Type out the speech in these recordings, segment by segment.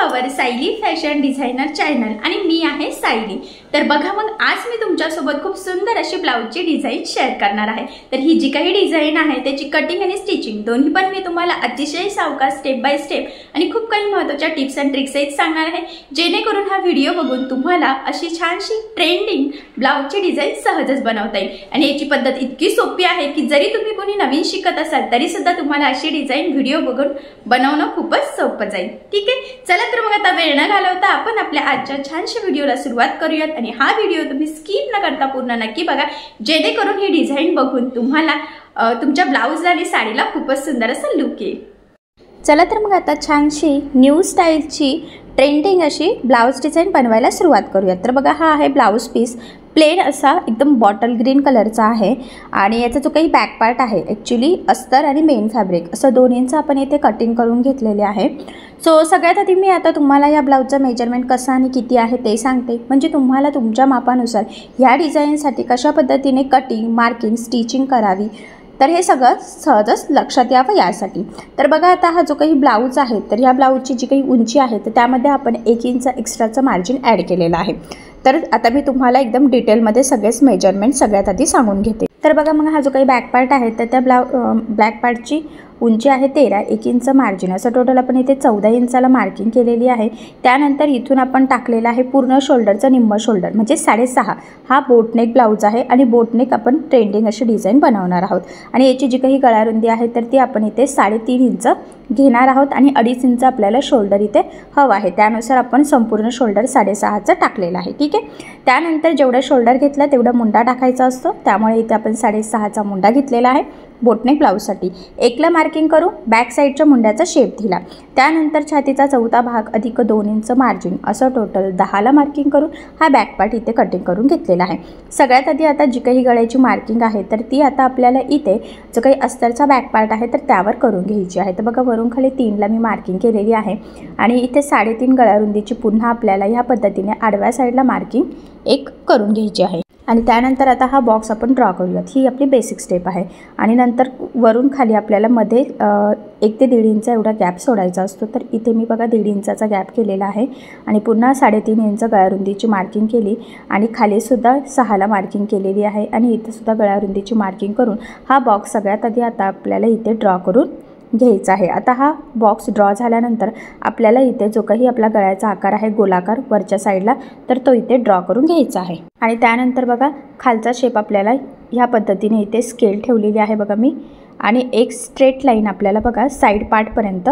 आवर Sayali fashion designer channel आणि मी आहे सायली। तर बघा मग आज मी तुमच्यासोबत खूप सुंदर अशी ब्लाउजची डिझाइन शेअर करणार आहे। तर ही जी काही डिझाइन आहे त्याची कटिंग आणि स्टिचिंग दोन्ही पण मी तुम्हाला अतिशय सावकाश स्टेप बाय स्टेप आणि खूप काही महत्त्वाच्या टिप्स आणि ट्रिक्स सहित सांगणार आहे, जेणेकरून हा व्हिडिओ बघून तुम्हाला अशी छानशी ट्रेंडिंग ब्लाउजची डिझाइन सहजच बनवता येईल। आणि याची पद्धत इतकी सोपी आहे की जरी तुम्ही कोणी नवीन शिकत असाल तरी सुद्धा तुम्हाला अशी डिझाइन व्हिडिओ बघून बनवणं खूपच सोपं जाईल। ठीक आहे, चला तर मग आता वेळ न घालवता आपण आपल्या आजच्या छानशा व्हिडिओला सुरुवात करूयात। आणि हा व्हिडिओ तुम्ही स्किप न करता पूर्ण नक्की बघा, जेणेकरून ही डिझाइन बघून तुम्हाला तुमच्या ब्लाउजला आणि साडीला खूपच सुंदर असा लुक येईल। चला तर मग आता छानशी न्यू स्टाईलची ट्रेंडिंग अशी ब्लाउज डिझाइन बनवायला सुरुवात करूयात। तर बघा हा आहे ब्लाउज पीस, प्लेन असा एकदम बॉटल ग्रीन कलरचा आहे आणि याचा जो काही बॅक पार्ट आहे ॲक्च्युली अस्तर आणि मेन फॅब्रिक असं दोन्हींचं आपण इथे कटिंग करून घेतलेले आहे। सो सगळ्यात आधी मी आता तुम्हाला या ब्लाउजचं मेजरमेंट कसं आणि किती आहे ते सांगते, म्हणजे तुम्हाला तुमच्या मापानुसार ह्या डिझाईनसाठी कशा पद्धतीने कटिंग, मार्किंग, स्टिचिंग करावी तर हे सगळं सहजच लक्षात यावं यासाठी। तर बघा आता हा जो काही ब्लाउज आहे तर ह्या ब्लाउजची जी काही उंची आहे तर त्यामध्ये आपण 1 इंच एक्स्ट्राचं मार्जिन ॲड केलेलं आहे। तर आता मी तुम्हाला एकदम डिटेलमध्ये सगळेच मेजरमेंट सगळ्यात आधी सांगून घेते। तर बघा मग हा जो काही बॅक पार्ट आहे तर त्या ब्लॅक पार्टची उंची आहे 13, 1 इंच मार्जिन असं टोटल आपण इथे 14 इंचाला मार्किंग केलेली आहे। त्यानंतर इथून आपण टाकलेला आहे पूर्ण शोल्डरचं निम्म शोल्डर म्हणजे 6.5 हा बोटनेक ब्लाउज आहे आणि बोटनेक आपण ट्रेंडिंग अशी डिझाइन बनवणार आहोत। आणि याची जी काही गळारुंदी आहे तर ती आपण इथे 3.5 इंच घेणार आहोत आणि 2.5 इंच आपल्याला शोल्डर इथे हवं आहे, त्यानुसार आपण संपूर्ण शोल्डर 6.5चं टाकलेलं आहे। ठीक आहे, त्यानंतर जेवढा शोल्डर घेतला तेवढा मुंडा टाकायचा असतो, त्यामुळे इथे आपण 6.5चा मुंडा घेतलेला आहे बोटनेक ब्लाउजसाठी। 1ला मार्किंग करू, बॅक साईडच्या मुंड्याचा शेप दिला, त्यानंतर छातीचा चौथा भाग अधिक 2 इंच मार्जिन असं टोटल 10ला मार्किंग करून हा बॅक पार्ट इथे कटिंग करून घेतलेला आहे। सगळ्यात आधी आता जी काही गळ्याची मार्किंग आहे तर ती आता आपल्याला इथे जो काही अस्तरचा बॅक पार्ट आहे तर त्यावर करून घ्यायची आहे। तर बघा वरून खाली 3ला मी मार्किंग केलेली आहे आणि इथे 3.5 गळारुंदीची पुन्हा आपल्याला ह्या पद्धतीने आडव्या साईडला मार्किंग 1 करून घ्यायची आहे। आणि त्यानंतर आता हा बॉक्स आपण ड्रॉ करूयात, ही आपली बेसिक स्टेप आहे। आणि नंतर वरून खाली आपल्याला मध्ये 1 ते 1.5 इंच एवढा गॅप सोडायचा असतो, तर इथे मी बघा 1.5 इंचाचा गॅप केलेला आहे आणि पुन्हा 3.5 इंच गळारुंदीची मार्किंग केली आणि खालीसुद्धा 6ला मार्किंग केलेली आहे आणि इथंसुद्धा गळारुंदीची मार्किंग करून हा बॉक्स सगळ्यात आधी आता आपल्याला इथे ड्रॉ करून घ्यायचा आहे। आता हा बॉक्स ड्रॉ झाल्यानंतर आपल्याला इथे जो काही आपला गळ्याचा आकार आहे गोलाकार वरच्या साईडला तर तो इथे ड्रॉ करून घ्यायचा आहे। आणि त्यानंतर बघा खालचा शेप आपल्याला ह्या पद्धतीने इथे स्केल ठेवलेली आहे बघा मी, आणि एक स्ट्रेट लाईन आपल्याला बघा साईड पार्टपर्यंत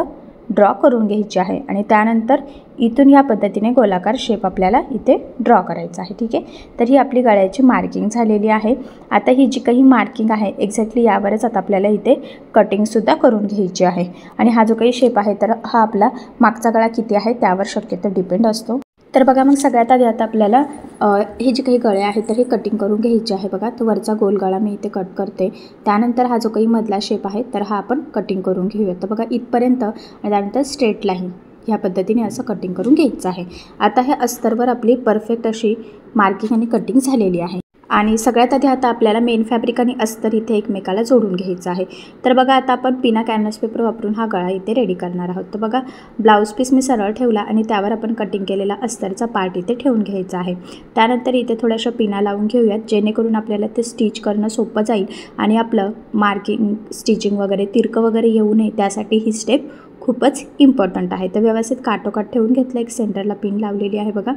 ड्रॉ करून घ्यायची आहे आणि त्यानंतर इथून ह्या पद्धतीने गोलाकार शेप आपल्याला इथे ड्रॉ करायचा आहे। ठीक आहे, तर ही आपली गळ्याची मार्किंग झालेली आहे। आता ही जी काही मार्किंग आहे एक्झॅक्टली यावरच आता आपल्याला इथे कटिंगसुद्धा करून घ्यायची आहे। आणि हा जो काही शेप आहे तर हा आपला मागचा गळा किती आहे त्यावर शक्यतो डिपेंड असतो। तर बघा मग सगळ्यात आधी आता आपल्याला हे जे काही गळे आहेत तर हे कटिंग करून घ्यायचे आहे। बघा तो वरचा गोल गळा मी इथे कट करते, त्यानंतर हा जो काही मधला शेप आहे तर हा आपण कटिंग करून घेऊया। तर बघा इथपर्यंत आणि त्यानंतर स्ट्रेट लाईन ह्या पद्धतीने असं कटिंग करून घ्यायचं आहे। आता हे अस्तरवर आपली परफेक्ट अशी मार्किंग आणि कटिंग झालेली आहे। आणि सगळ्यात आधी आता आपल्याला मेन फॅब्रिक आणि अस्तर इथे एकमेकाला जोडून घ्यायचं आहे। तर बघा आता आपण पिना कॅनव्हास पेपर वापरून हा गळा इथे रेडी करणार आहोत। तर बघा ब्लाउज पीस मी सरळ ठेवला आणि त्यावर आपण कटिंग केलेला अस्तरचा पार्ट इथे ठेवून घ्यायचा आहे। त्यानंतर इथे थोड्याशा पिना लावून घेऊयात, जेणेकरून आपल्याला ते स्टिच करणं सोपं जाईल आणि आपलं मार्किंग, स्टिचिंग वगैरे तिरकं वगैरे येऊ नये त्यासाठी ही स्टेप खूपच इम्पॉर्टंट आहे। तर व्यवस्थित काटोकाट ठेवून घेतलं, एक सेंटरला पिन लावलेली आहे बघा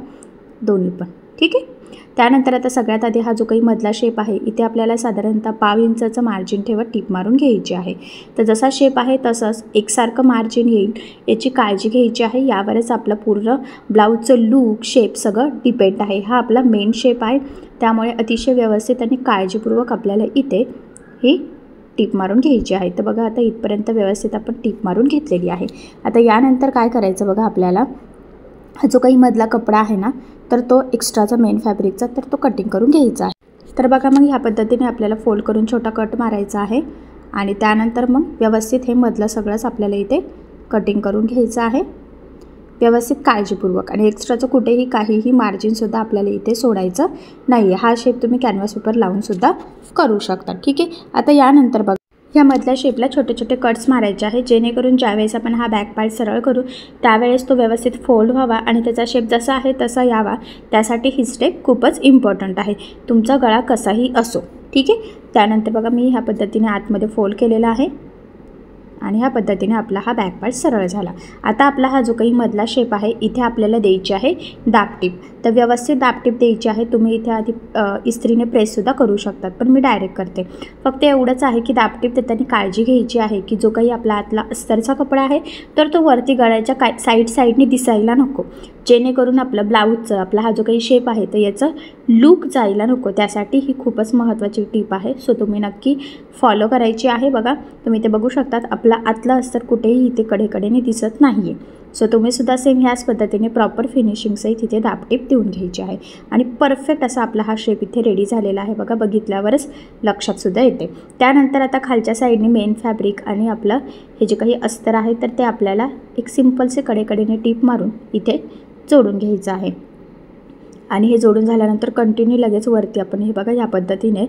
दोन्ही पण। ठीक आहे, त्यानंतर आता सगळ्यात आधी हा जो काही मधला शेप आहे इथे आपल्याला साधारणतः 1/2 इंचाचं मार्जिन ठेवत टिप मारून घ्यायची आहे। तर जसा शेप आहे तसंच एकसारखं मार्जिन येईल याची काळजी घ्यायची आहे, यावरच आपलं पूर्ण ब्लाऊजचं लूक, शेप सगळं डिपेंड आहे। हा आपला मेन शेप आहे, त्यामुळे अतिशय व्यवस्थित आणि काळजीपूर्वक आपल्याला इथे ही टिप मारून घ्यायची आहे। तर बघा आता इथपर्यंत व्यवस्थित आपण टिप मारून घेतलेली आहे। आता यानंतर काय करायचं बघा, आपल्याला हा जो काही मधला कपडा आहे ना तर तो एक्स्ट्राचा मेन फॅब्रिकचा तर तो कटिंग करून घ्यायचा आहे। तर बघा मग ह्या पद्धतीने आपल्याला फोल्ड करून छोटा कट मारायचा आहे आणि त्यानंतर मग व्यवस्थित हे मधलं सगळंच आपल्याला इथे कटिंग करून घ्यायचं आहे व्यवस्थित काळजीपूर्वक। आणि एक्स्ट्राचं कुठेही काहीही मार्जिनसुद्धा आपल्याला इथे सोडायचं नाही आहे। हा शेप तुम्ही कॅनव्हास पेपर लावूनसुद्धा करू शकता। ठीक आहे, आता यानंतर बघा ह्यामधल्या शेपला छोटे छोटे कट्स मारायचे आहे, जेणेकरून ज्यावेळेस आपण हा बॅक पार्ट सरळ करू त्यावेळेस तो व्यवस्थित फोल्ड व्हावा आणि त्याचा शेप जसा आहे तसा यावा. त्यासाठी ही स्टेप खूपच इम्पॉर्टंट आहे, तुमचा गळा कसाही असो. ठीक आहे. त्यानंतर बघा मी ह्या पद्धतीने आतमध्ये फोल्ड केलेला आहे आणि ह्या पद्धतीने आपला हा बॅक पार्ट सरळ झाला. आता आपला हा जो काही मधला शेप आहे इथे आपल्याला द्यायची आहे दाबटीप. तर व्यवस्थित दाबटीप द्यायची आहे. तुम्ही इथे आधी इस्त्रीने प्रेससुद्धा करू शकतात, पण मी डायरेक्ट करते. फक्त एवढंच आहे की दाबटीप देताना काळजी घ्यायची आहे की जो काही आपला आतला अस्तरचा कपडा आहे तर तो वरती गळ्याच्या साईडनी दिसायला नको, जेणेकरून आपलं ब्लाऊजचं आपला हा जो काही शेप आहे तर याचं लूक जायला नको. त्यासाठी ही खूपच महत्त्वाची टिप आहे. सो तुम्ही नक्की फॉलो करायची आहे. बघा तुम्ही ते बघू शकतात आपला आतला अस्तर कुठेही इथे कडेकडेने दिसत नाही आहे. सो तुम्हीसुद्धा सेम ह्याच पद्धतीने प्रॉपर फिनिशिंगसही तिथे दाबटीप देऊन घ्यायची आहे आणि परफेक्ट असा आपला हा शेप इथे रेडी झालेला आहे. बघा बघितल्यावरच लक्षातसुद्धा येते. त्यानंतर आता खालच्या साईडने मेन फॅब्रिक आणि आपलं हे जे काही अस्तर आहे तर ते आपल्याला एक सिम्पलसे कडेकडेने टीप मारून इथे जोडून घ्यायचं आहे. आणि हे जोडून झाल्यानंतर कंटिन्यू लगेच वरती आपण हे बघा या पद्धतीने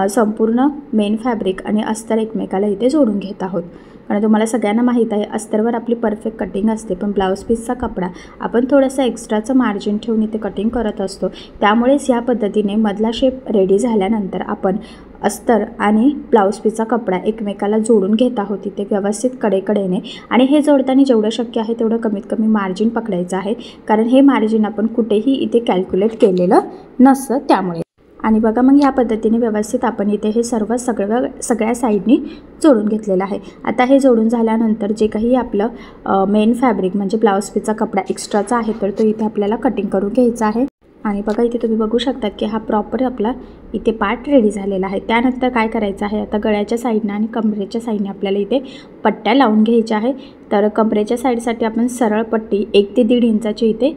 संपूर्ण मेन फॅब्रिक आणि अस्तर एकमेकाला इथे जोडून घेत आहोत. कारण तुम्हाला सगळ्यांना माहीत आहे अस्तरवर आपली परफेक्ट कटिंग असते, पण ब्लाऊज पीसचा कपडा आपण थोडंसं एक्स्ट्राचं मार्जिन ठेवून इथे कटिंग करत असतो. त्यामुळेच या पद्धतीने मधला शेप रेडी झाल्यानंतर आपण अस्तर आणि ब्लाऊज पीसचा कपडा एकमेकाला जोडून घेत आहोत इथे व्यवस्थित कडेकडेने. आणि हे जोडताना जेवढं शक्य आहे तेवढं कमीत कमी मार्जिन पकडायचं आहे, कारण हे मार्जिन आपण कुठेही इथे कॅल्क्युलेट केलेलं नसतं त्यामुळे. आणि बघा मग ह्या पद्धतीने व्यवस्थित आपण इथे हे सगळ्या साईडनी जोडून घेतलेलं आहे. आता हे जोडून झाल्यानंतर जे काही आपलं मेन फॅब्रिक म्हणजे ब्लाऊज पीसचा कपडा एक्स्ट्राचा आहे तर तो इथे आपल्याला कटिंग करून घ्यायचा आहे. आणि बघा इथे तुम्ही बघू शकतात की हा प्रॉपर आपला इथे पार्ट रेडी झालेला आहे. त्यानंतर काय करायचं आहे, आता गळ्याच्या साईडनं आणि कमरेच्या साईडने आपल्याला इथे पट्ट्या लावून घ्यायच्या आहे. तर कमरेच्या साईडसाठी आपण सरळ पट्टी 1 ते 1.5 इंचाची इथे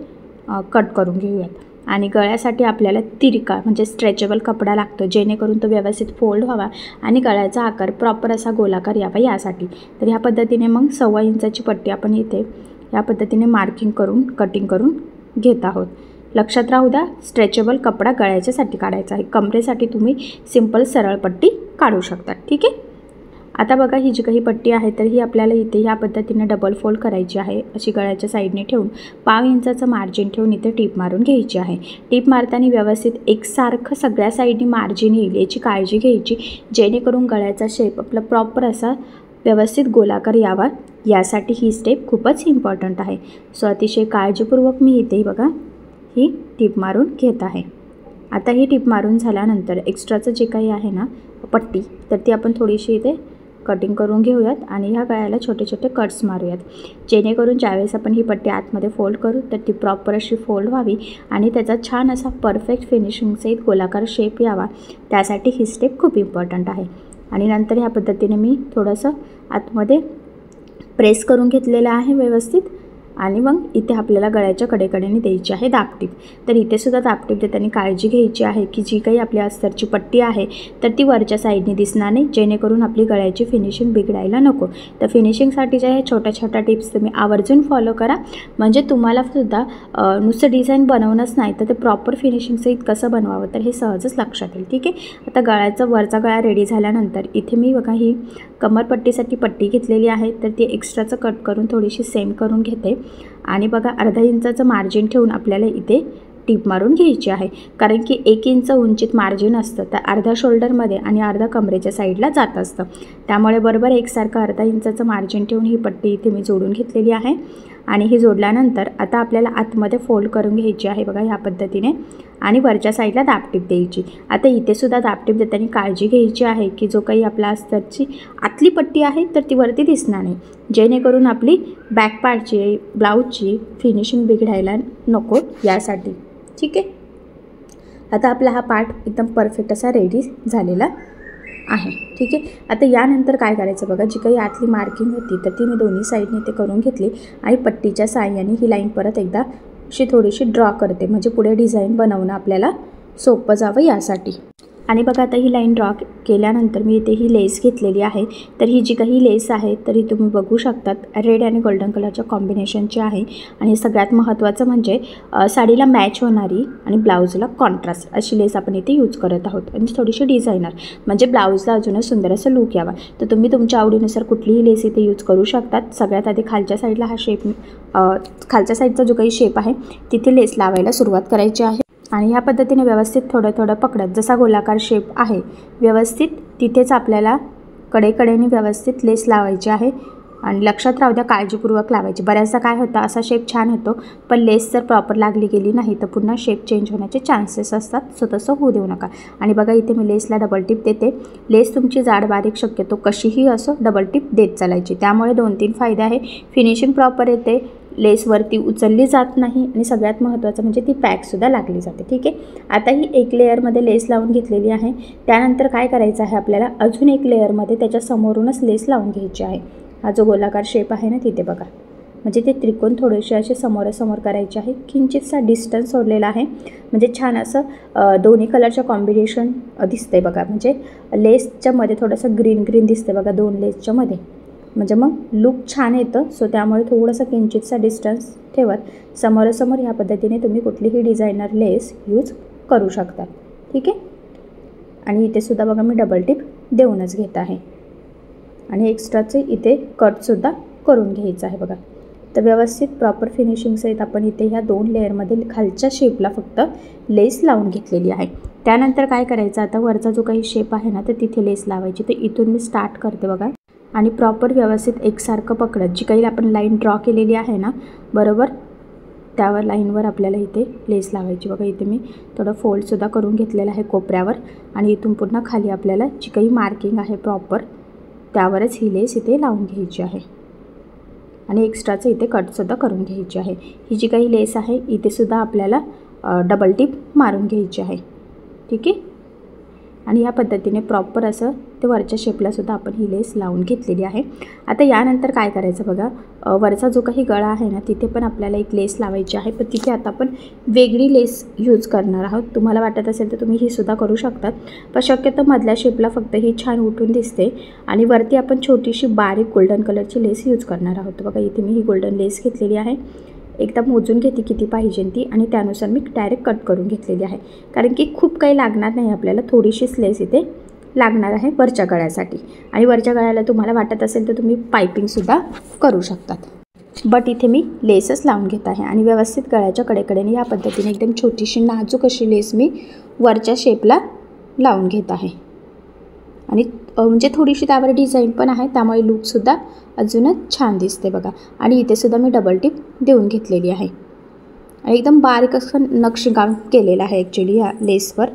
कट करून घेऊयात. आणि गळ्यासाठी आपल्याला तिरका म्हणजे स्ट्रेचेबल कपडा लागतो, जेणेकरून तो व्यवस्थित फोल्ड व्हावा आणि गळ्याचा आकार प्रॉपर असा गोलाकार यावा यासाठी. तर ह्या पद्धतीने मग 1.25 इंचाची पट्टी आपण इथे या पद्धतीने मार्किंग करून कटिंग करून घेत आहोत. लक्षात राहू द्या स्ट्रेचेबल कपडा गळ्याच्यासाठी काढायचा आहे, कमरेसाठी तुम्ही सिंपल सरळ पट्टी काढू शकता. ठीक आहे. आता बघा ही जी काही पट्टी आहे तर ही आपल्याला इथे या पद्धतीने डबल फोल्ड करायची आहे. अशी गळ्याच्या साईडने ठेवून 0.5 इंचाचं मार्जिन ठेवून इथे टीप मारून घ्यायची आहे. टीप मारताना व्यवस्थित एकसारखं सगळ्या साईडनी मार्जिन येईल याची काळजी घ्यायची, जेणेकरून गळ्याचा शेप आपला प्रॉपर असा व्यवस्थित गोलाकार यावा. यासाठी ही स्टेप खूपच इम्पॉर्टंट आहे. सो अतिशय काळजीपूर्वक मी इथे बघा ही टीप मारून घेत आहे. आता ही टीप मारून झाल्यानंतर एक्स्ट्राचं जे काही आहे ना पट्टी तर ती आपण थोडीशी इथे कटिंग करून घेऊयात आणि ह्या गळ्याला छोटे छोटे कट्स मारूयात, जेणेकरून ज्यावेळेस आपण ही पट्टी आतमध्ये फोल्ड करू तर ती प्रॉपर अशी फोल्ड व्हावी आणि त्याचा छान असा परफेक्ट फिनिशिंगसहित गोलाकार शेप यावा. त्यासाठी ही स्टेप खूप इम्पॉर्टंट आहे. आणि नंतर ह्या पद्धतीने मी थोडंसं आतमध्ये प्रेस करून घेतलेलं आहे व्यवस्थित. आणि मग इथे आपल्याला गळ्याच्या कडेकडेने द्यायची आहे दाबटीप. तर इथे सुद्धा दाबटीप देताना काळजी घ्यायची आहे की जी काही आपल्या अस्तरची पट्टी आहे तर ती वरच्या साईडने दिसणार नाही, जेणेकरून आपली गळ्याची फिनिशिंग बिघडायला नको. तर फिनिशिंगसाठीच्या ह्या छोट्या छोट्या टिप्स तुम्ही आवर्जून फॉलो करा, म्हणजे तुम्हाला सुद्धा नुसतं डिझाईन बनवणंच नाही तर ते प्रॉपर फिनिशिंगसहित कसं बनवावं तर हे सहजच लक्षात येईल. ठीक आहे. आता गळ्याचा वरचा गळा रेडी झाल्यानंतर इथे मी बघा ही कमरपट्टीसाठी पट्टी घेतलेली आहे तर ती एक्स्ट्राचं कट करून थोडीशी सेम करून घेते. आणि बघा 0.5 इंचाचं मार्जिन ठेवून आपल्याला इथे टीप मारून घ्यायची आहे, कारण की 1 इंच उंचीत मार्जिन असतं तर अर्धा शोल्डरमध्ये आणि अर्धा कमरेच्या साईडला जात असतं. त्यामुळे बरोबर एकसारखं 0.5 इंचाचं मार्जिन ठेवून ही पट्टी इथे मी जोडून घेतलेली आहे. आणि ही जोडल्यानंतर आता आपल्याला आतमध्ये फोल्ड करून घ्यायची आहे बघा ह्या पद्धतीने आणि वरच्या साईडला दाबटीप द्यायची. आता इथे सुद्धा दाबटीप देताना काळजी घ्यायची आहे की जो काही आपला अस्तरची आतली पट्टी आहे तर ती वरती दिसणार नाही, जेणेकरून आपली बॅक पार्टची ब्लाऊजची फिनिशिंग बिघडायला नको यासाठी. ठीक आहे. आता आपला हा पार्ट एकदम परफेक्ट असा रेडी झालेला आहे. ठीक आहे. आता यानंतर काय करायचं बघा, जी काही आतली मार्किंग होती तर ती मी दोन्ही साईडने ते करून घेतली आणि पट्टीच्या साहाय्याने ही लाईन परत एकदा अशी थोडीशी ड्रॉ करते, म्हणजे पुढे डिझाईन बनवणं आपल्याला सोपं जावं यासाठी. आणि बघा आता ही लाईन ड्रॉ केल्यानंतर मी इथे ही लेस घेतलेली आहे। तर ही जी काही लेस आहे तरी तुम्ही बघू शकतात रेड आणि गोल्डन कलरच्या कॉम्बिनेशनची आहे आणि सगळ्यात महत्त्वाचं म्हणजे साडीला मॅच होणारी आणि ब्लाऊजला कॉन्ट्रास्ट अशी लेस आपण इथे यूज करत आहोत आणि थोडीशी डिझायनर म्हणजे ब्लाऊजला अजूनच सुंदर असं लुक यावा। तर तुम्ही तुमच्या आवडीनुसार कुठलीही लेस इथे यूज करू शकतात। सगळ्यात आधी खालच्या साईडला हा शेप खालच्या साईडचा जो काही शेप आहे तिथे लेस लावायला सुरुवात करायची आहे आणि ह्या पद्धतीने व्यवस्थित थोडं थोडं पकडत जसा गोलाकार शेप आहे व्यवस्थित तिथेच आपल्याला कडेकडेने व्यवस्थित लेस लावायची आहे आणि लक्षात राहू द्या काळजीपूर्वक लावायची। बऱ्याचदा काय होतं असा शेप छान होतो पण लेस जर प्रॉपर लागली गेली नाही तर पुन्हा शेप चेंज होण्याचे चान्सेस असतात, सो तसं होऊ देऊ नका। आणि बघा इथे मी लेसला डबल टिप देते। लेस तुमची जाड बारीक शक्यतो कशीही असो डबल टिप देत चालायची, त्यामुळे 2-3 फायदे आहे। फिनिशिंग प्रॉपर येते, लेसवरती उचलली जात नाही आणि सगळ्यात महत्त्वाचं म्हणजे ती पॅकसुद्धा लागली जाते। ठीक आहे, आता ही एक लेअरमध्ये लेस लावून घेतलेली आहे। त्यानंतर काय करायचं आहे आपल्याला अजून एक लेअरमध्ये त्याच्या समोरूनच लेस लावून घ्यायची आहे। हा जो गोलाकार शेप आहे ना तिथे बघा म्हणजे ते त्रिकोण थोडेसे असे समोरासमोर करायचे आहे। किंचितसा डिस्टन्स सोडलेला आहे म्हणजे छान असं दोन्ही कलरच्या कॉम्बिनेशन दिसते बघा, म्हणजे लेसच्या मध्ये थोडंसं ग्रीन ग्रीन दिसते बघा 2 लेसच्या मध्ये, म्हणजे मग लुक छान येतं। सो त्यामुळे थोडंसं किंचितसा डिस्टन्स ठेवत समोरासमोर ह्या पद्धतीने तुम्ही कुठलीही डिझायनर लेस यूज करू शकता। ठीक आहे, आणि इथे सुद्धा बघा मी डबल टिप देऊनच घेत आहे आणि एक्स्ट्राचे इथे कटसुद्धा करून घ्यायचं आहे बघा। तर व्यवस्थित प्रॉपर फिनिशिंगसहित आपण इथे ह्या 2 लेअरमध्ये खालच्या शेपला फक्त लेस लावून घेतलेली आहे। त्यानंतर काय करायचं आता वरचा जो काही शेप आहे ना तर तिथे लेस लावायची। तर इथून मी स्टार्ट करते बघा आणि प्रॉपर व्यवस्थित एकसारखं पकडत जी काही आपण लाईन ड्रॉ केलेली आहे ना बरोबर त्यावर लाईनवर आपल्याला इथे लेस लावायची बघा। इथे मी थोडं फोल्डसुद्धा करून घेतलेलं आहे कोपऱ्यावर आणि इथून पुन्हा खाली आपल्याला जी काही मार्किंग आहे प्रॉपर त्यावरच ही लेस इथे लावून घ्यायची आहे आणि एक्स्ट्राचं इथे कटसुद्धा करून घ्यायची आहे। ही जी काही लेस आहे इथे सुद्धा आपल्याला डबल टिप मारून घ्यायची आहे। ठीक आहे, आणि या पद्धतीने प्रॉपर असं ते वरच्या शेपलासुद्धा आपण ही लेस लावून घेतलेली आहे। आता यानंतर काय करायचं बघा वरचा जो काही गळा आहे ना तिथे पण आपल्याला एक लेस लावायची आहे, पण तिथे आता आपण वेगळी लेस यूज करणार आहोत। तुम्हाला वाटत असेल तर तुम्ही ही सुद्धा करू शकतात, पण शक्यतो मधल्या शेपला फक्त ही छान उठून दिसते आणि वरती आपण छोटीशी बारीक गोल्डन कलरची लेस यूज करणार आहोत बघा। इथे मी ही गोल्डन लेस घेतलेली आहे, एकदा मोजून घेते किती पाहिजे ती आणि त्यानुसार मी डायरेक्ट कट करून घेतलेली आहे, कारण की खूप काही लागणार नाही आपल्याला, थोडीशीच लेस इथे लागणार आहे वरच्या गळ्यासाठी। आणि वरच्या गळ्याला तुम्हाला वाटत असेल तर तुम्ही पायपिंगसुद्धा करू शकतात, बट इथे मी लेसच लावून घेत आहे आणि व्यवस्थित गळ्याच्या कडेकडेने या पद्धतीने एकदम छोटीशी नाजूक अशी लेस मी वरच्या शेपला लावून घेत आहे आणि म्हणजे थोडीशी त्यावर डिझाईन पण आहे त्यामुळे लुकसुद्धा अजूनच छान दिसते बघा। आणि इथे सुद्धा मी डबल टिप देऊन घेतलेली आहे आणि एकदम बारीक असं नक्षीकाम केलेलं आहे ॲक्च्युली ह्या लेसवर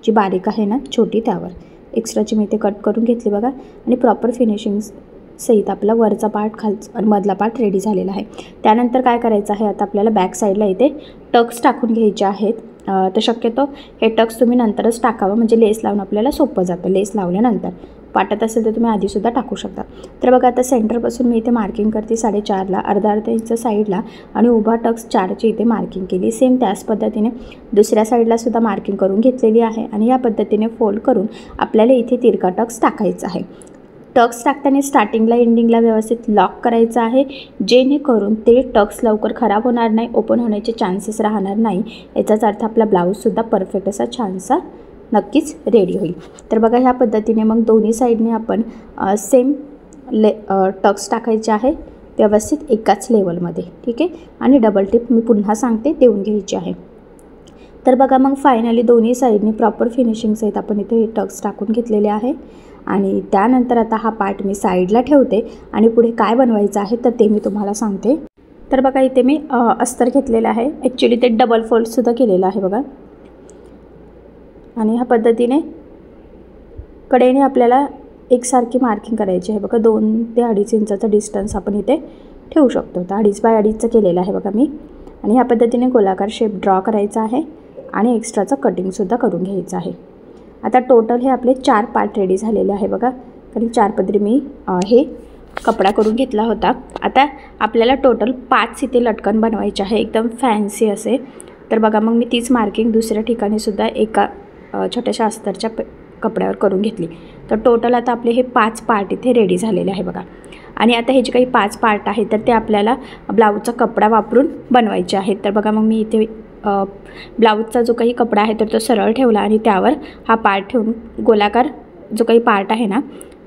जी बारीक आहे ना छोटी त्यावर एक्स्ट्राची मी इथे कट करून घेतली बघा आणि प्रॉपर फिनिशिंग सहित आपला वरचा पार्ट खालचा मधला पार्ट रेडी झालेला आहे। त्यानंतर काय करायचं आहे आता आपल्याला बॅक साईडला इथे टक्स टाकून घ्यायचे आहेत। तर शक्यतो हे टक्स तुम्ही नंतरच टाकावं म्हणजे लेस लावून आपल्याला सोपं जातं। लेस लावल्यानंतर वाटत असेल तर तुम्ही आधीसुद्धा टाकू शकता। तर बघा आता सेंटरपासून मी इथे मार्किंग करते 4.5ला, अर्धा इंच साईडला आणि उभा टक्स 4ची इथे मार्किंग केली। सेम त्याच पद्धतीने दुसऱ्या साईडलासुद्धा मार्किंग करून घेतलेली आहे आणि या पद्धतीने फोल्ड करून आपल्याला इथे तिरका टक्स टाकायचा आहे। टक्स टाकताना स्टार्टिंगला एंडिंगला व्यवस्थित लॉक करायचं आहे जेणेकरून ते टक्स लवकर खराब होणार नाही, ओपन होण्याचे चान्सेस राहणार नाही। याचाच अर्थ आपला ब्लाऊजसुद्धा परफेक्ट असा छानसा नक्कीच रेडी होईल। तर बघा ह्या पद्धतीने मग दोन्ही साईडने आपण सेम टक्स टाकायचे आहे व्यवस्थित एकाच लेवलमध्ये। ठीक आहे, आणि डबल टिप मी पुन्हा सांगते देऊन घ्यायची आहे। तर बघा मग फायनली दोन्ही साईडने प्रॉपर फिनिशिंगसहित आपण इथे टक्स टाकून घेतलेले आहे आणि त्यानंतर आता हा पार्ट मी साईडला ठेवते आणि पुढे काय बनवायचं आहे तर ते मी तुम्हाला सांगते। तर बघा इथे मी अस्तर घेतलेलं आहे, ॲक्च्युली ते डबल फोल्डसुद्धा केलेलं आहे बघा आणि ह्या पद्धतीने कडेने आपल्याला एकसारखी मार्किंग करायची आहे बघा। 2 ते 2.5 इंचाचा डिस्टन्स आपण इथे ठेवू शकतो। तर 2.5 बाय 2.5चं केलेलं आहे बघा मी आणि ह्या पद्धतीने गोलाकार शेप ड्रॉ करायचा आहे आणि एक्स्ट्राचं कटिंगसुद्धा करून घ्यायचं आहे। आता टोटल हे आपले 4 पार्ट रेडी झालेले आहे बघा, कारण 4 पदरी मी हे कपडा करून घेतला होता। आता आपल्याला टोटल 5 इथे लटकन बनवायचे आहे एकदम फॅन्सी असे। तर बघा मग मी तीच मार्किंग दुसऱ्या ठिकाणी सुद्धा एका छोट्याशा अस्तरच्या कपड्यावर करून घेतली. तर टोटल आता आपले हे 5 पार्ट इथे रेडी झालेले आहे बघा. आणि आता हे जे काही 5 पार्ट आहेत तर ते आपल्याला ब्लाऊजचा कपडा वापरून बनवायचे आहेत. तर बघा मग मी इथे ब्लाऊजचा जो काही कपडा आहे तर तो सरळ ठेवला आणि त्यावर हा पार्ट ठेवून गोलाकार जो काही पार्ट आहे ना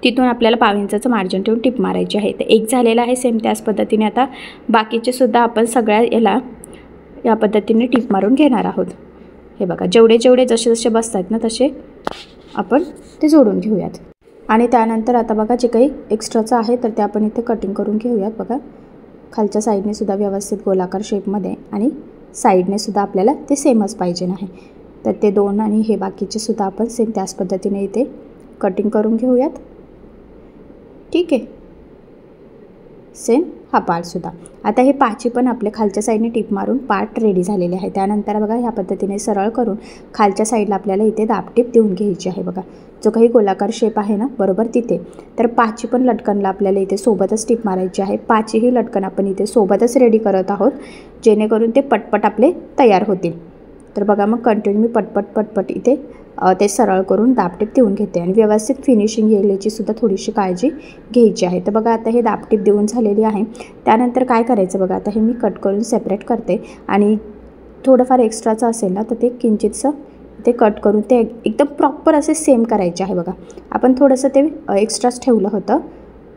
तिथून आपल्याला 1/2 इंचाचं मार्जिन ठेवून टिप मारायची आहे. तर एक झालेला आहे. सेम त्याच पद्धतीने आता बाकीचे सुद्धा आपण सगळ्या याला या पद्धतीने टिप मारून घेणार आहोत. हे बघा जेवढे जसे जसे बसतात ना तसे आपण ते जोडून घेऊयात. आणि त्यानंतर आता बघा जे काही एक्स्ट्राचं आहे तर ते आपण इथे कटिंग करून घेऊयात. बघा खालच्या साईडने सुद्धा व्यवस्थित गोलाकार शेपमध्ये आणि साईडने सुद्धा आपल्याला ते सेमच पाहिजे नाही. तर ते 2 आणि हे बाकीचे सुद्धा आपण सेम त्याच पद्धतीने इथे कटिंग करून घेऊयात. ठीक आहे. सेम हा पार्टसुद्धा आता हे 5 पण आपले खालच्या साईडने टिप मारून पार्ट रेडी झालेले आहे. त्यानंतर बघा ह्या पद्धतीने सरळ करून खालच्या साईडला आपल्याला इथे दाबटीप देऊन घ्यायची आहे. बघा जो काही गोलाकार शेप आहे ना बरोबर तिथे. तर 5 पण लटकनला आपल्याला इथे सोबतच टिप मारायची आहे. 5ही लटकन आपण इथे सोबतच रेडी करत आहोत जेणेकरून ते पटपट आपले तयार होतील. तर बघा मग कंटिन्यू मी पटपट इथे ते सरळ करून दाबटीप देऊन घेते आणि व्यवस्थित फिनिशिंग येईल याची सुद्धा थोडीशी काळजी घ्यायची आहे. तर बघा आता हे दाबटीप देऊन झालेली आहे. त्यानंतर काय करायचं बघा आता हे मी कट करून सेपरेट करते आणि थोडंफार एक्स्ट्राचं असेल ना तर ते किंचितसं ते कट करून ते एकदम प्रॉपर असे सेम करायचे आहे. बघा आपण थोडंसं ते एक्स्ट्राच ठेवलं होतं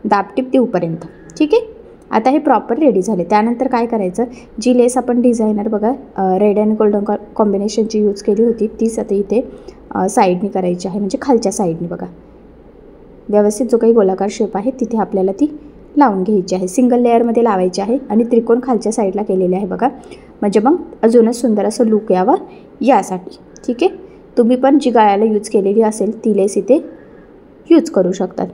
दाबटीप देऊपर्यंत. ठीक आहे. आता हे प्रॉपर रेडी झाले. त्यानंतर काय करायचं जी लेस आपण डिझायनर बघा रेड अँड गोल्डन कॉम्बिनेशनची यूज केली होती तीच आता इथे साईडनी करायची आहे म्हणजे खालच्या साईडनी. बघा व्यवस्थित जो काही गोलाकार शेप आहे तिथे आपल्याला ती लावून घ्यायची आहे. सिंगल लेअरमध्ये लावायची आहे आणि त्रिकोण खालच्या साईडला केलेले आहे बघा म्हणजे मग अजूनच सुंदर असं लुक यावं यासाठी. ठीक आहे. तुम्ही पण जी गळ्याला यूज केलेली असेल ती लेस इथे यूज करू शकतात.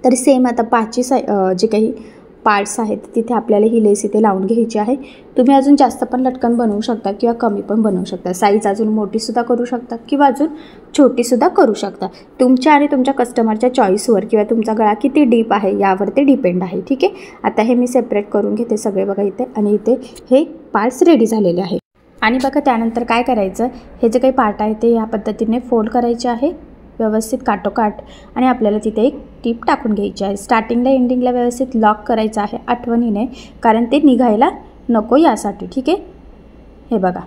तर सेम आता 5ची जे काही पार्ट्स आहेत तिथे आपल्याला ही लेस इथे लावून घ्यायची आहे. तुम्ही अजून जास्त पण लटकन बनवू शकता किंवा कमी पण बनवू शकता. साईज अजून मोठीसुद्धा करू शकता किंवा अजून छोटीसुद्धा करू शकता. तुमच्या आणि तुमच्या कस्टमरच्या चॉईसवर किंवा तुमचा गळा किती डीप आहे यावर ते डिपेंड आहे. ठीक आहे. आता हे मी सेपरेट करून घेते सगळे बघा इथे आणि इथे हे पार्ट्स रेडी झालेले आहे. आणि बघा त्यानंतर काय करायचं हे जे काही पार्ट आहे ते या पद्धतीने फोल्ड करायचे आहे व्यवस्थित काटोकाट आणि आपल्याला तिथे एक टीप टाकून घ्यायची आहे. स्टार्टिंगला एंडिंगला व्यवस्थित लॉक करायचं आहे आठवणीने कारण ते निघायला नको यासाठी. ठीक आहे. हे बघा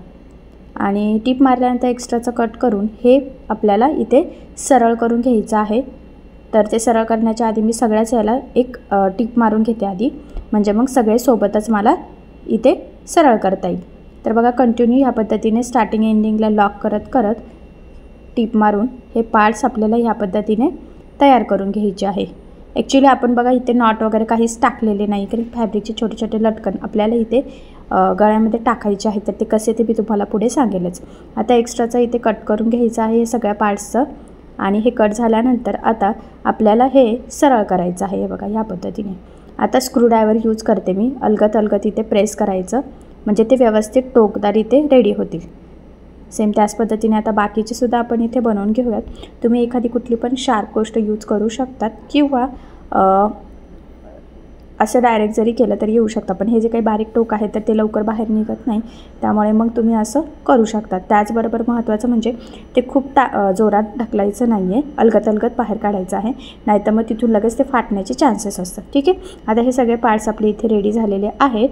आणि टीप मारल्यानंतर एक्स्ट्राचं कट करून हे आपल्याला इथे सरळ करून घ्यायचं आहे. तर ते सरळ करण्याच्या आधी मी सगळ्याच याला एक टीप मारून घेते आधी म्हणजे मग सगळे सोबतच मला इथे सरळ करता येईल. तर बघा कंटिन्यू ह्या पद्धतीने स्टार्टिंग एंडिंगला लॉक करत करत टीप मारून हे पार्ट्स आपल्याला ह्या पद्धतीने तयार करून घ्यायचे आहे. ॲक्च्युली आपण बघा इथे नॉट वगैरे काहीच टाकलेले नाही कारण फॅब्रिकचे छोटे छोटे लटकन आपल्याला इथे गळ्यामध्ये टाकायचे आहेत. तर ते कसे ते मी तुम्हाला पुढे सांगेलच. आता एक्स्ट्राचं इथे कट करून घ्यायचं आहे हे सगळ्या पार्ट्सचं आणि हे कट झाल्यानंतर आता आपल्याला हे सरळ करायचं आहे. हे बघा ह्या पद्धतीने. आता स्क्रूड्रायव्हर यूज करते मी अलगद इथे प्रेस करायचं म्हणजे ते व्यवस्थित टोकदार इथे रेडी होतील. सेम त्याच पद्धतीने आता बाकीचे सुद्धा आपण इथे बनवून घेऊयात. तुम्ही एखादी कुठली पण शार्प गोष्ट यूज करू शकतात किंवा असं डायरेक्ट जरी केलं तरी येऊ शकतं. पण हे जे काही बारीक टोक आहे तर ते लवकर बाहेर निघत नाही त्यामुळे मग तुम्ही असं करू शकता. त्याचबरोबर महत्त्वाचं म्हणजे ते खूप जोरात ढकलायचं नाही आहे अलगद बाहेर काढायचं आहे नाहीतर मग तिथून लगेच ते फाटण्याचे चान्सेस असतात. ठीक आहे. आता हे सगळे पार्ट्स आपले इथे रेडी झालेले आहेत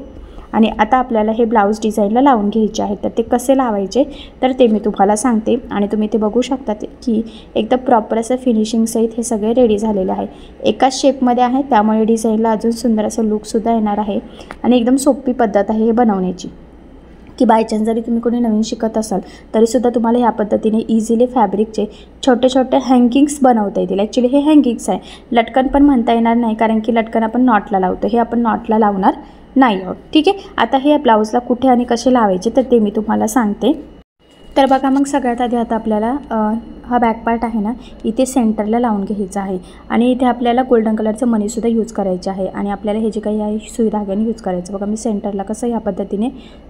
आणि आता आपल्याला हे ब्लाऊज डिझाईनला लावून घ्यायचे आहे. तर ते कसे लावायचे तर ते मी तुम्हाला सांगते आणि तुम्ही ते बघू शकता की एकदम प्रॉपर असं फिनिशिंगसहित हे सगळे रेडी झालेले आहे. एकाच शेपमध्ये आहे त्यामुळे डिझाईनला अजून सुंदर असं लुकसुद्धा येणार आहे आणि एकदम सोपी पद्धत आहे हे बनवण्याची की बायचान्स जरी तुम्ही कोणी नवीन शिकत असाल तरीसुद्धा तुम्हाला ह्या पद्धतीने इझिली फॅब्रिकचे छोटे छोटे हँगिंग्स बनवता येतील. ॲक्च्युली हे हँगिंग्स आहे लटकन पण म्हणता येणार नाही कारण की लटकन आपण नॉटला लावतो हे आपण नॉटला लावणार नाही आहोत. ठीक आहे. आता हे ब्लाऊजला कुठे आणि कसे लावायचे तर ते मी तुम्हाला सांगते. तर बघा मग सगळ्यात आधी आता आपल्याला हा बॅक पार्ट आहे ना इथे सेंटरला लावून घ्यायचा आहे आणि इथे आपल्याला गोल्डन कलरचं मनीसुद्धा यूज करायचं आहे आणि आपल्याला हे जे काही आहे सुई धाग्याने यूज करायचं. बघा मी सेंटरला कसं ह्या पद्धतीने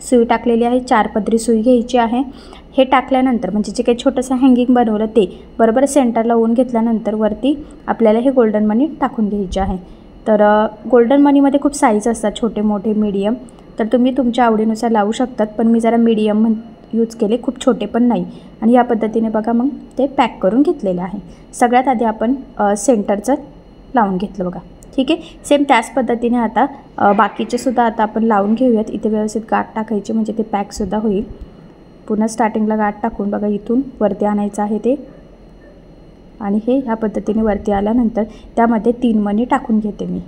सुई टाकलेली आहे. 4 पदरी सुई घ्यायची आहे. हे टाकल्यानंतर म्हणजे जे काही छोटंसं हँगिंग बनवलं ते बरोबर सेंटरला ओवून घेतल्यानंतर वरती आपल्याला हे गोल्डन मनी टाकून घ्यायचे आहे. तर गोल्डन मनीमध्ये खूप साईज असतात छोटे मोठे मीडियम तर तुम्ही तुमच्या आवडीनुसार लावू शकतात पण मी जरा मीडियम यूज केले, खूप छोटे पण नाही. आणि या पद्धतीने बघा मग ते पॅक करून घेतलेलं आहे. सगळ्यात आधी आपण सेंटरचं लावून घेतलं बघा. ठीक आहे. सेम त्याच पद्धतीने आता बाकीचे सुद्धा आता आपण लावून घेऊयात. इथे व्यवस्थित गाठ टाकायची म्हणजे ते पॅकसुद्धा होईल. पुन्हा स्टार्टिंगला गाठ टाकून बघा इथून वरती आणायचं आहे ते. आणि हे ह्या पद्धतीने वरती आल्यानंतर त्यामध्ये 3 मणी टाकून घेते मी.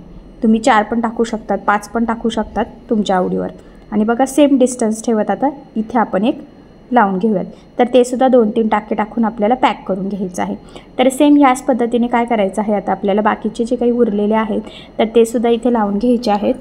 तुम्ही 4 पण टाकू शकतात, 5 पण टाकू शकतात तुमच्या आवडीवर. आणि बघा सेम डिस्टन्स ठेवत आता इथे आपण एक लावून घेऊयात. तर ते सुद्धा 2-3 टाके टाकून आपल्याला पॅक करून घ्यायचं आहे. तर सेम याच पद्धतीने काय करायचं आहे आता आपल्याला बाकीचे जे काही उरलेले आहेत तर ते सुद्धा इथे लावून घ्यायचे आहेत.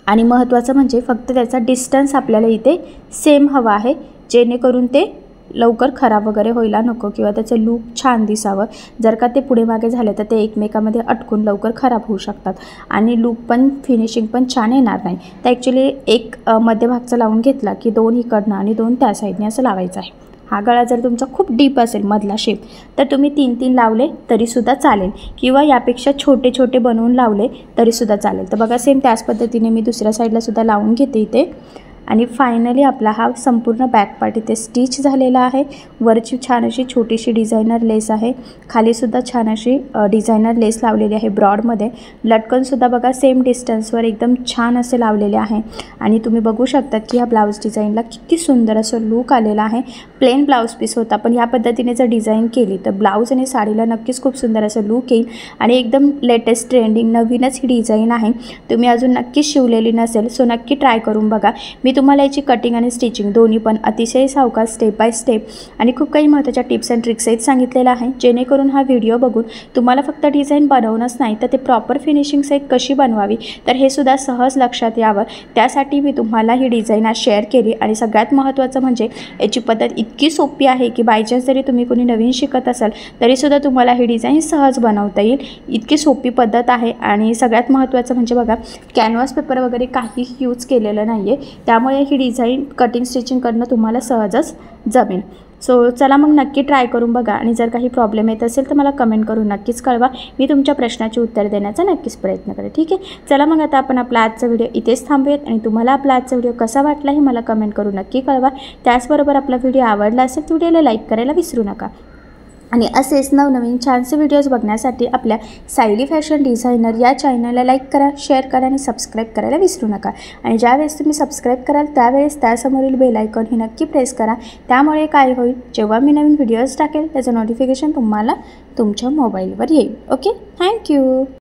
आणि महत्त्वाचं म्हणजे फक्त त्याचा डिस्टन्स आपल्याला इथे सेम हवा आहे, जेणेकरून ते लवकर खराब वगैरे व्हायला नको किंवा त्याचं लूक छान दिसावं. जर का ते पुढे मागे झाले तर ते एकमेकामध्ये अटकून लवकर खराब होऊ शकतात आणि लूक पण फिनिशिंग पण छान येणार नाही. तर ॲक्च्युली एक मध्यभागचा लावून घेतला की 2 इकडनं आणि 2 त्या साईडने असं लावायचं आहे. हा गळा जर तुमचा खूप डीप असेल मधला शेप तर तुम्ही 3-3 लावले तरीसुद्धा चालेल किंवा यापेक्षा छोटे छोटे बनवून लावले तरीसुद्धा चालेल. तर बघा सेम त्याच पद्धतीने मी दुसऱ्या साईडला सुद्धा लावून घेते इथे. आणि फायनली आपला हा संपूर्ण बॅक पार्ट इथे स्टिच झालेला आहे. वरची छान अशी छोटीशी डिझायनर लेस आहे, खालीसुद्धा छान अशी डिझायनर लेस लावलेली आहे ब्रॉडमध्ये. लटकनसुद्धा बघा सेम डिस्टन्सवर एकदम छान असे लावलेले आहे. आणि तुम्ही बघू शकतात की ह्या ब्लाऊज डिझाईनला किती सुंदर असं लूक आलेला आहे. प्लेन ब्लाऊज पीस होता पण ह्या पद्धतीने जर डिझाईन केली तर ब्लाऊज आणि साडीला नक्कीच खूप सुंदर असं लूक येईल. आणि एकदम लेटेस्ट ट्रेंडिंग नवीनच ही डिझाईन आहे. तुम्ही अजून नक्कीच शिवलेली नसेल सो नक्की ट्राय करून बघा. मी तुम्हाला याची कटिंग आणि स्टिचिंग दोन्ही पण अतिशय सावकाश स्टेप बाय स्टेप आणि खूप काही महत्त्वाच्या टिप्स अँड ट्रिक्सही सांगितलेलं आहे, जेणेकरून हा व्हिडिओ बघून तुम्हाला फक्त डिझाईन बनवणंच नाही तर ते प्रॉपर फिनिशिंग सहित कशी बनवावी तर हे सुद्धा सहज लक्षात यावं. त्यासाठी मी तुम्हाला ही डिझाईन आज शेअर केली. आणि सगळ्यात महत्त्वाचं म्हणजे याची पद्धत इतकी सोपी आहे की बायचान्स जरी तुम्ही कोणी नवीन शिकत असाल तरीसुद्धा तुम्हाला ही डिझाईन सहज बनवता येईल. इतकी सोपी पद्धत आहे. आणि सगळ्यात महत्त्वाचं म्हणजे बघा कॅनव्हास पेपर वगैरे काही यूज केलेलं नाही आहे, त्यामुळे ही डिझाईन कटिंग स्टिचिंग करणं तुम्हाला सहजच जमेल. सो चला मग नक्की ट्राय करून बघा. आणि जर काही प्रॉब्लेम येत असेल तर मला कमेंट करून नक्कीच कळवा. मी तुमच्या प्रश्नाचे उत्तर देण्याचा नक्कीच प्रयत्न करेन. ठीक आहे. चला मग आता आपण आपला आजचा व्हिडिओ इथेच थांबूयात. आणि तुम्हाला आपला आजचा व्हिडिओ कसा वाटला हे मला कमेंट करून नक्की कळवा. त्याचबरोबर आपला व्हिडिओ आवडला असेल तर व्हिडिओला लाईक करायला विसरू नका. आणि असेच नवनवीन छानसे व्हिडिओज बघण्यासाठी आपल्या सायली फॅशन डिझायनर या चॅनलला लाईक करा, शेअर करा आणि सबस्क्राईब करायला विसरू नका. आणि ज्यावेळेस तुम्ही सबस्क्राईब कराल त्यावेळेस त्यासमोरील बेल आयकॉन हे नक्की प्रेस करा. त्यामुळे काय होईल, जेव्हा मी नवीन व्हिडिओज टाकेल त्याचं नोटिफिकेशन तुम्हाला तुमच्या मोबाईलवर येईल. ओके. थँक्यू.